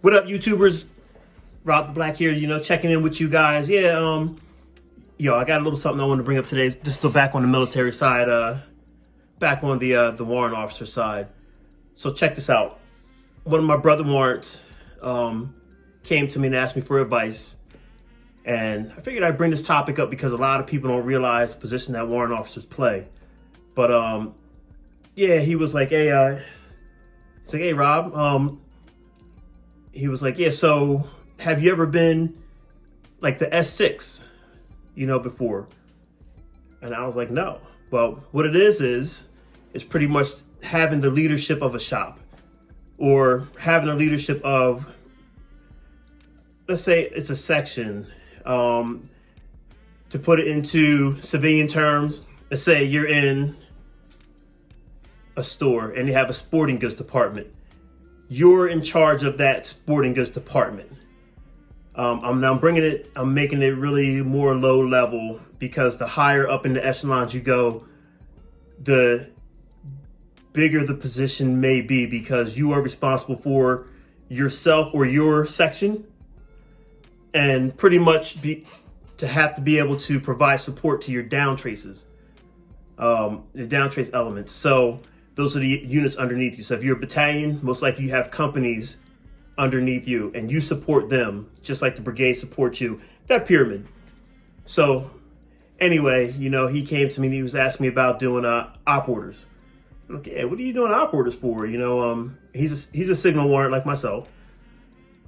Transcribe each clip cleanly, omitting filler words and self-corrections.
What up, YouTubers? Rob the Black here, checking in with you guys. I got a little something I want to bring up today. This is still back on the military side, back on the warrant officer side. So check this out. One of my brother warrants came to me and asked me for advice. And I figured I'd bring this topic up because a lot of people don't realize the position that warrant officers play. But he was like, hey, Rob, he was like, so have you ever been like the S6, before? And I was like, no. Well, what it is pretty much having the leadership of a shop or having the leadership of, let's say it's a section. To put it into civilian terms, let's say you're in a store and you have a sporting goods department. You're in charge of that sporting goods department. I'm making it really more low level because the higher up in the echelons you go, the bigger the position may be because you are responsible for yourself or your section and pretty much to have to be able to provide support to your down traces, the down trace elements. So those are the units underneath you. So if you're a battalion, most likely you have companies underneath you and you support them just like the brigade supports you, that pyramid. So anyway, he came to me and he was asking me about doing op orders. I'm like, what are you doing op orders for? He's a signal warrant like myself.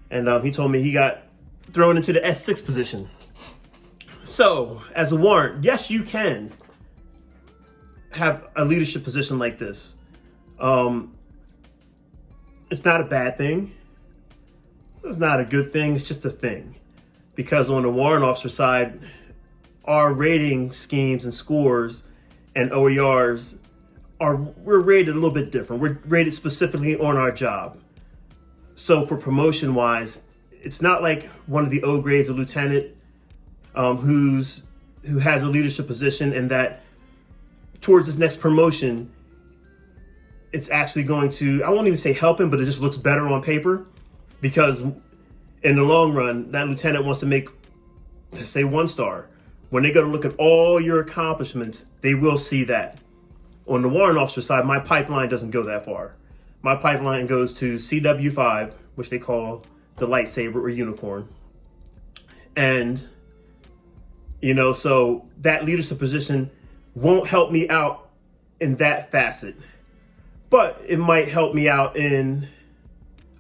And he told me he got thrown into the S6 position. So as a warrant, yes, you can have a leadership position like this. It's not a bad thing. It's not a good thing. It's just a thing. Because on the warrant officer side, our rating schemes and scores and OERs we're rated a little bit different. We're rated specifically on our job. So for promotion wise, it's not like one of the O grades, a lieutenant, who has a leadership position and that towards his next promotion, it's actually going to, I won't even say help him, but it just looks better on paper because in the long run, that lieutenant wants to make, let's say, 1 star. When they go to look at all your accomplishments, they will see that. On the warrant officer side, my pipeline doesn't go that far. My pipeline goes to CW5, which they call the lightsaber or unicorn. And, so that leadership position won't help me out in that facet. But it might help me out in,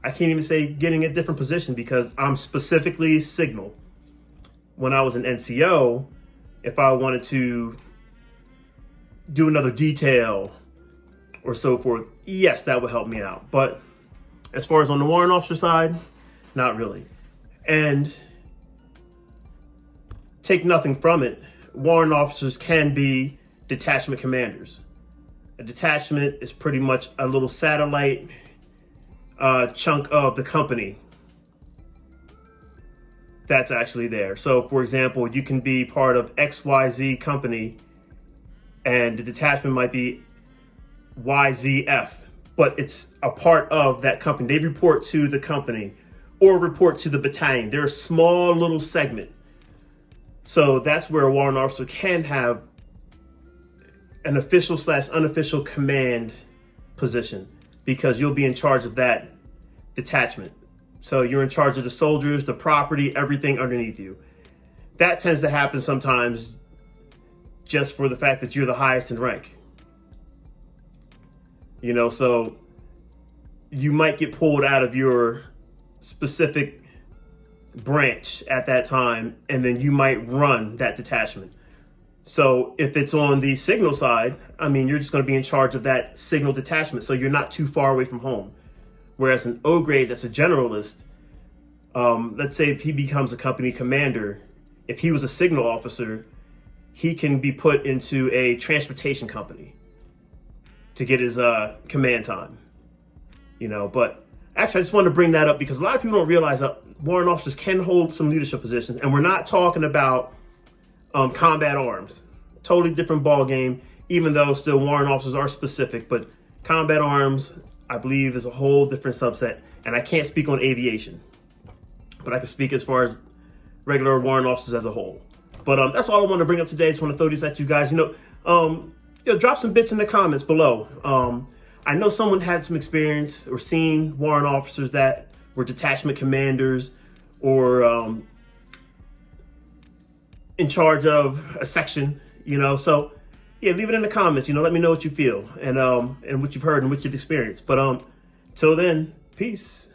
I can't even say getting a different position because I'm specifically signal. When I was an NCO, if I wanted to do another detail or so forth, yes, that would help me out. But as far as on the warrant officer side, not really. And take nothing from it, warrant officers can be detachment commanders. A detachment is pretty much a little satellite chunk of the company that's actually there. So for example, you can be part of XYZ company and the detachment might be YZF, but it's a part of that company. They report to the company or report to the battalion. They're a small little segment. So that's where a warrant officer can have an official / unofficial command position because you'll be in charge of that detachment. So you're in charge of the soldiers, the property, everything underneath you. That tends to happen sometimes just for the fact that you're the highest in rank. So you might get pulled out of your specific branch at that time, and then you might run that detachment. So if it's on the signal side, you're just going to be in charge of that signal detachment. So you're not too far away from home. Whereas an O grade, that's a generalist, let's say if he becomes a company commander, if he was a signal officer, he can be put into a transportation company to get his command time. But actually I just wanted to bring that up because a lot of people don't realize that warrant officers can hold some leadership positions. And we're not talking about combat arms, totally different ball game, even though still warrant officers are specific, but combat arms, I believe, is a whole different subset. And I can't speak on aviation, but I can speak as far as regular warrant officers as a whole. But that's all I want to bring up today. I just want to throw these at you guys. Drop some bits in the comments below. I know someone had some experience or seen warrant officers that were detachment commanders or in charge of a section, So yeah, leave it in the comments. Let me know what you feel and what you've heard and what you've experienced. But till then, peace.